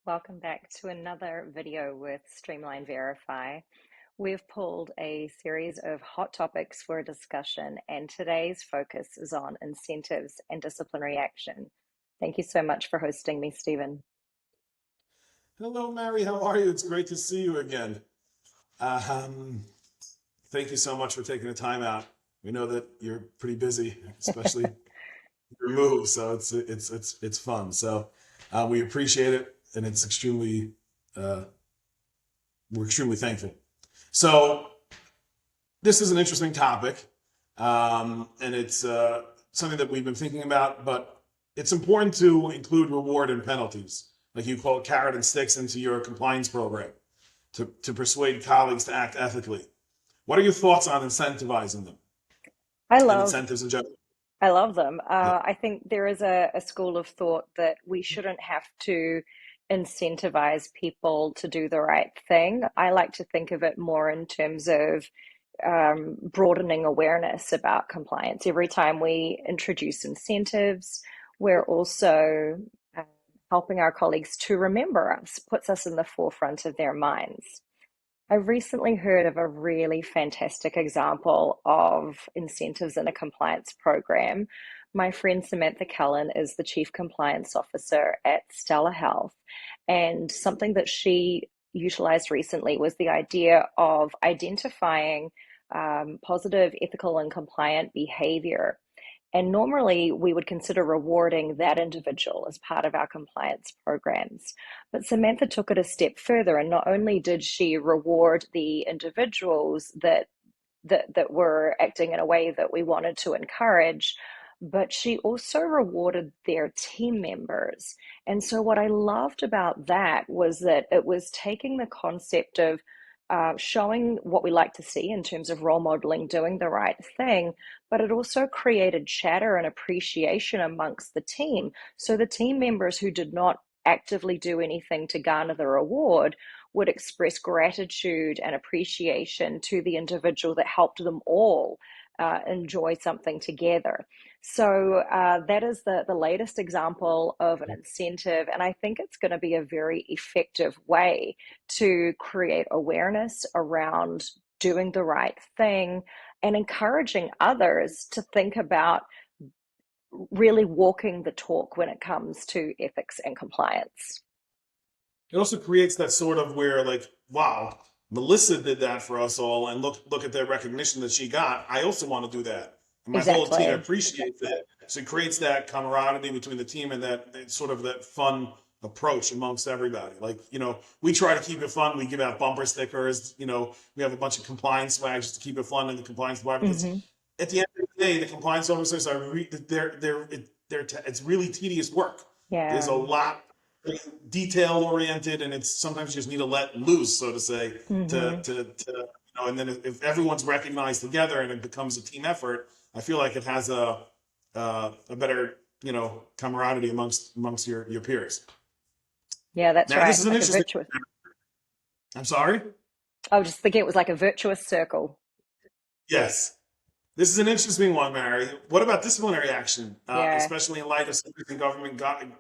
Welcome back to another video with Streamline Verify. We've pulled a series of hot topics for a discussion, and today's focus is on incentives and disciplinary action. Thank you so much for hosting me, Stephen. Hello, Mary. How are you? It's great to see you again. Um, Thank you so much for taking the time out. We know that you're pretty busy, especially your move, so it's fun. So we appreciate it, and it's extremely we're extremely thankful. So this is an interesting topic, and it's something that we've been thinking about. But it's important to include reward and penalties, like you call it carrot and sticks, into your compliance program to persuade colleagues to act ethically. What are your thoughts on incentivizing them I and love incentives in general? I love them. Yeah. I think there is a school of thought that we shouldn't have to incentivize people to do the right thing. I like to think of it more in terms of broadening awareness about compliance. Every time we introduce incentives, we're also um, helping our colleagues to remember us, puts us in the forefront of their minds. I recently heard of a really fantastic example of incentives in a compliance program. My friend Samantha Cullen is the Chief Compliance Officer at Stella Health, and something that she utilized recently was the idea of identifying positive, ethical, and compliant behavior. And normally we would consider rewarding that individual as part of our compliance programs. But Samantha took it a step further, and not only did she reward the individuals that were acting in a way that we wanted to encourage, but she also rewarded their team members. And so, what I loved about that was that it was taking the concept of showing what we like to see in terms of role modeling, doing the right thing, but it also created chatter and appreciation amongst the team. So, the team members who did not actively do anything to garner the reward would express gratitude and appreciation to the individual that helped them all enjoy something together. So that is the latest example of an incentive, and I think it's going to be a very effective way to create awareness around doing the right thing and encouraging others to think about really walking the talk when it comes to ethics and compliance. It also creates that sort of where, like, wow, Melissa did that for us all, and look at the recognition that she got. I also want to do that. And my whole team Exactly. appreciates that. So it creates that camaraderie between the team and that sort of that fun approach amongst everybody. Like, we try to keep it fun. We give out bumper stickers. We have a bunch of compliance swags just to keep it fun in the compliance department. Because Hmm. at the end of the day, the compliance officers are it's really tedious work. There's Yeah. a lot detail oriented, and it's sometimes you just need to let loose, so to say, Hmm. and then if everyone's recognized together and it becomes a team effort, I feel like it has a better camaraderie amongst your peers. Yeah, that's Now, right. this is It's an like a interesting. virtuous. I'm sorry. I was just thinking it was like a virtuous circle. Yes, this is an interesting one, Mary. What about disciplinary action, Yeah. especially in light of significant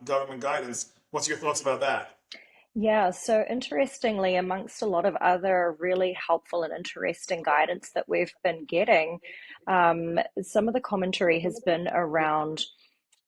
government guidance? What's your thoughts about that? Yeah, so interestingly, amongst a lot of other really helpful and interesting guidance that we've been getting, some of the commentary has been around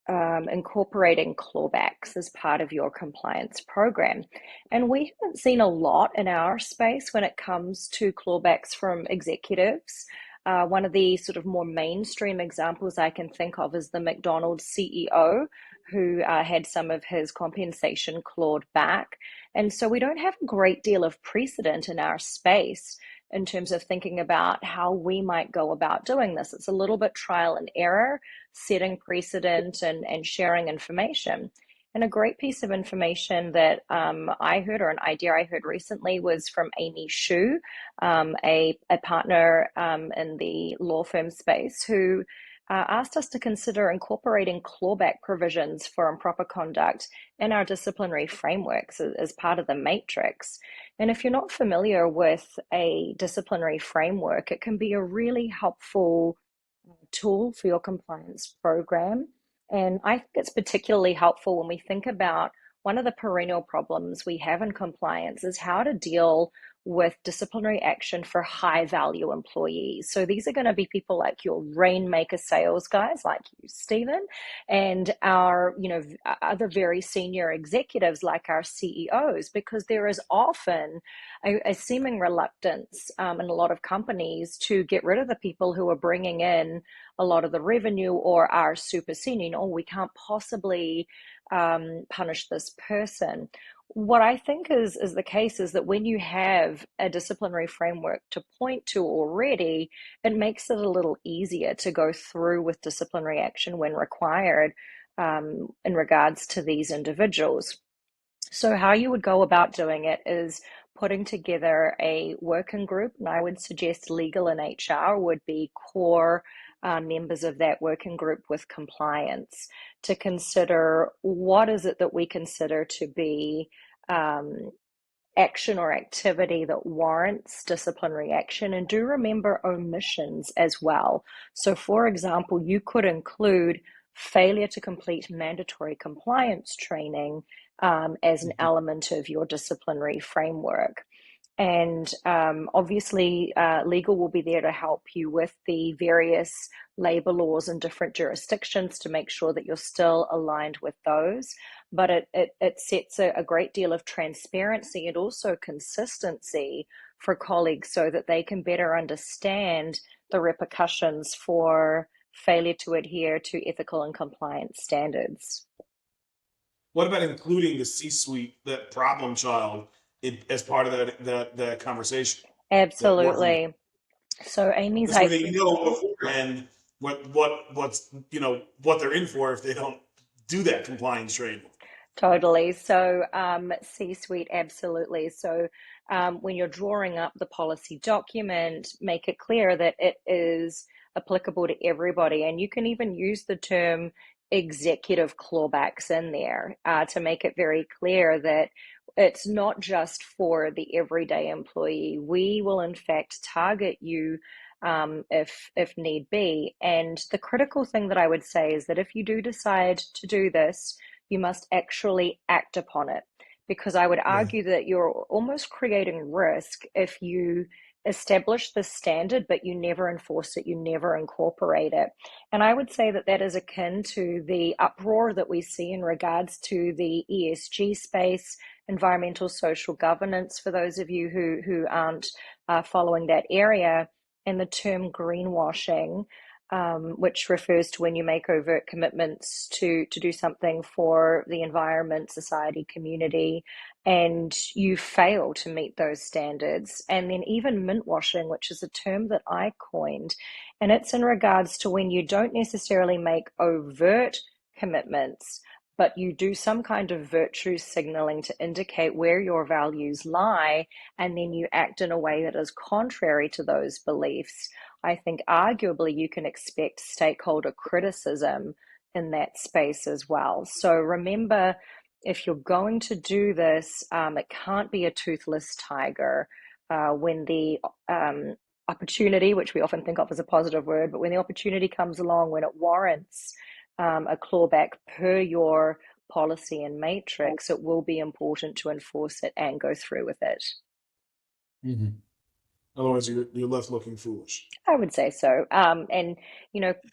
incorporating clawbacks as part of your compliance program. And we haven't seen a lot in our space when it comes to clawbacks from executives. One of the sort of more mainstream examples I can think of is the McDonald's CEO who had some of his compensation clawed back. And so we don't have a great deal of precedent in our space in terms of thinking about how we might go about doing this. It's a little bit trial and error, setting precedent and sharing information. And a great piece of information that I heard, or an idea I heard recently, was from Amy Shu, a partner in the law firm space, who asked us to consider incorporating clawback provisions for improper conduct in our disciplinary frameworks as part of the matrix. And if you're not familiar with a disciplinary framework, it can be a really helpful tool for your compliance program. And I think it's particularly helpful when we think about one of the perennial problems we have in compliance is how to deal with disciplinary action for high value employees. So these are going to be people like your rainmaker sales guys like you, Stephen, and our, other very senior executives like our CEOs, because there is often a seeming reluctance in a lot of companies to get rid of the people who are bringing in a lot of the revenue or are super senior. Oh, we can't possibly punish this person. What I think is the case is that when you have a disciplinary framework to point to already, it makes it a little easier to go through with disciplinary action when required in regards to these individuals. So, how you would go about doing it is putting together a working group, and I would suggest legal and HR would be core members of that working group with compliance to consider what is it that we consider to be um, action or activity that warrants disciplinary action. And do remember omissions as well. So, for example, you could include failure to complete mandatory compliance training as an element of your disciplinary framework. And obviously, legal will be there to help you with the various labor laws in different jurisdictions to make sure that you're still aligned with those. But it sets a great deal of transparency and also consistency for colleagues so that they can better understand the repercussions for failure to adhere to ethical and compliance standards. What about including the C-suite, that problem child, as part of that conversation, that working, Absolutely. So Amy's this way I they know beforehand what they're in for if they don't do that compliance training. Totally. So, C-suite, absolutely. So, when you're drawing up the policy document, make it clear that it is applicable to everybody. And you can even use the term executive clawbacks in there to make it very clear that it's not just for the everyday employee. We will, in fact, target you if need be. And the critical thing that I would say is that if you do decide to do this, you must actually act upon it. Because I would Yeah. argue that you're almost creating risk if you establish the standard, but you never enforce it, you never incorporate it. And I would say that that is akin to the uproar that we see in regards to the ESG space, environmental social governance, for those of you who aren't following that area, and the term greenwashing, which refers to when you make overt commitments to do something for the environment, society, community, and you fail to meet those standards. And then even mint washing, which is a term that I coined, and it's in regards to when you don't necessarily make overt commitments, but you do some kind of virtue signaling to indicate where your values lie, and then you act in a way that is contrary to those beliefs. I think arguably you can expect stakeholder criticism in that space as well. So remember, if you're going to do this, it can't be a toothless tiger. When the opportunity, which we often think of as a positive word, but when the opportunity comes along, when it warrants a clawback per your policy and matrix, it will be important to enforce it and go through with it. Mm-hmm. Otherwise, you're left looking foolish. I would say so. And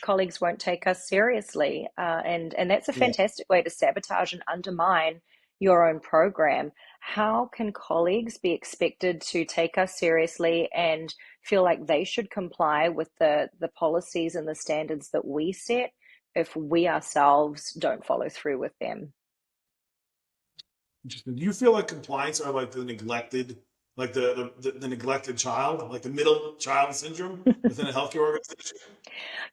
colleagues won't take us seriously, and that's a Yeah. fantastic way to sabotage and undermine your own program. How can colleagues be expected to take us seriously and feel like they should comply with the policies and the standards that we set if we ourselves don't follow through with them? Interesting. Do you feel like compliance are like the neglected, like the neglected child, like the middle child syndrome within a healthcare organization?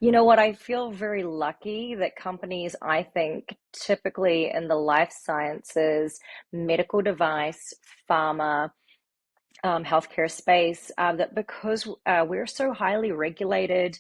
You know what? I feel very lucky that companies, I think, typically in the life sciences, medical device, pharma, healthcare space, that because we're so highly regulated,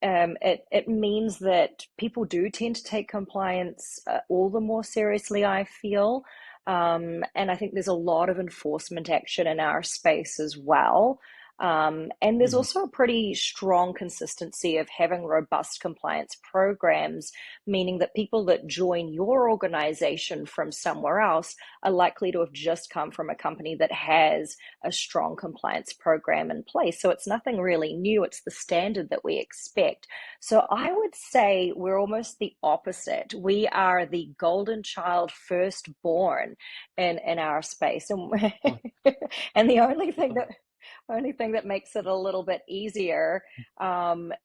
it means that people do tend to take compliance all the more seriously, I feel. And I think there's a lot of enforcement action in our space as well. And there's Mhm. also a pretty strong consistency of having robust compliance programs, meaning that people that join your organization from somewhere else are likely to have just come from a company that has a strong compliance program in place. So it's nothing really new, it's the standard that we expect. So I would say we're almost the opposite. We are the golden child firstborn in our space. And, and the only thing that makes it a little bit easier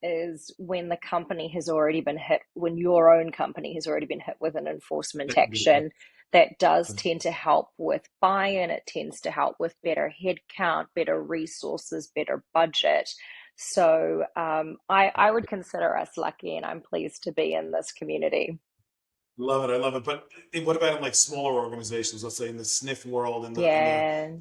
is when the company has already been hit, when your own company has already been hit with an enforcement action. That does tend to help with buy-in. It tends to help with better headcount, better resources, better budget. So I would consider us lucky, and I'm pleased to be in this community. Love it. I love it. But what about in like smaller organizations, let's say in the sniff world and Yeah.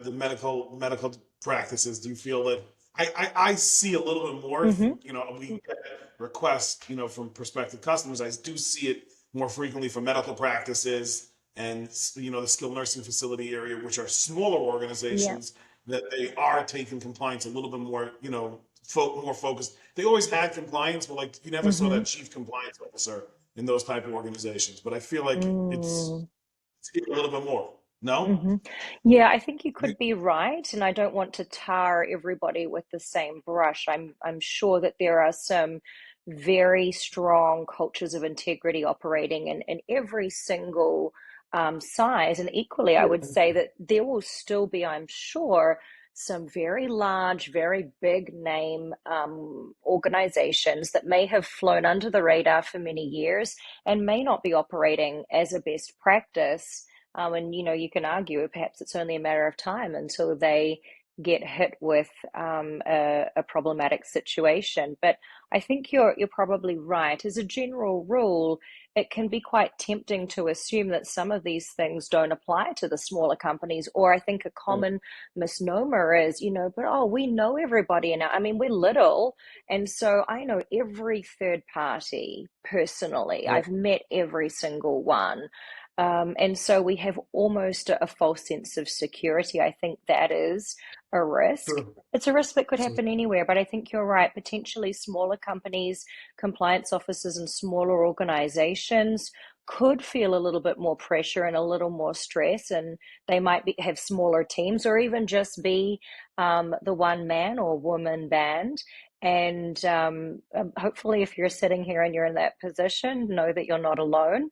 the medical practices? Do you feel that I see a little bit more, Hmm. we get requests, from prospective customers. I do see it more frequently for medical practices and, the skilled nursing facility area, which are smaller Yeah. organizations, that they are taking compliance a little bit more, more focused. They always had compliance, but like you never saw Hmm. that chief compliance officer in those type of organizations. But I feel like Mm. it's a little bit more. No? Hmm. Yeah, I think you could be right, and I don't want to tar everybody with the same brush. I'm sure that there are some very strong cultures of integrity operating in every single size, and equally, I would say that there will still be, I'm sure, some very large, very big name organizations that may have flown under the radar for many years and may not be operating as a best practice, and you can argue perhaps it's only a matter of time until they get hit with a problematic situation. But I think you're probably right. As a general rule, it can be quite tempting to assume that some of these things don't apply to the smaller companies. Or I think a common misnomer is, but oh, we know everybody, and I mean we're little, and so I know every third party personally. Yeah. I've met every single one. And so we have almost a false sense of security. I think that is a risk. Sure. It's a risk that could So, happen anywhere, but I think you're right. Potentially smaller companies, compliance officers, and smaller organizations could feel a little bit more pressure and a little more stress, and they might have smaller teams or even just be the one man or woman band. And hopefully, if you're sitting here and you're in that position, know that you're not alone.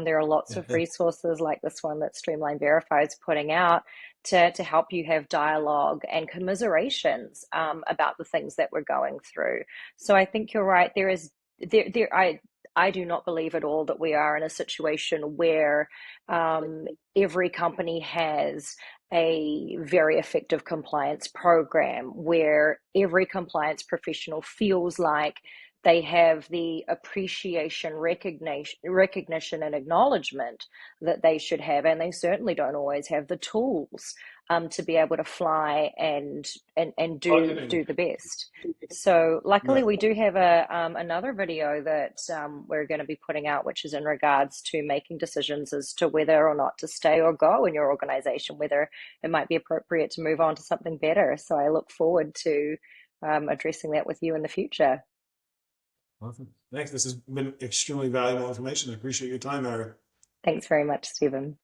There are lots of resources like this one that Streamline Verify is putting out to help you have dialogue and commiserations about the things that we're going through. So I think you're right. I do not believe at all that we are in a situation where every company has a very effective compliance program, where every compliance professional feels like they have the appreciation, recognition, and acknowledgement that they should have, and they certainly don't always have the tools to be able to fly and budgeting. do the best. So Yeah. luckily, we do have another video that we're going to be putting out, which is in regards to making decisions as to whether or not to stay or go in your organization, whether it might be appropriate to move on to something better. So I look forward to addressing that with you in the future. Awesome. Thanks. This has been extremely valuable information. I appreciate your time, Eric. Thanks very much, Stephen.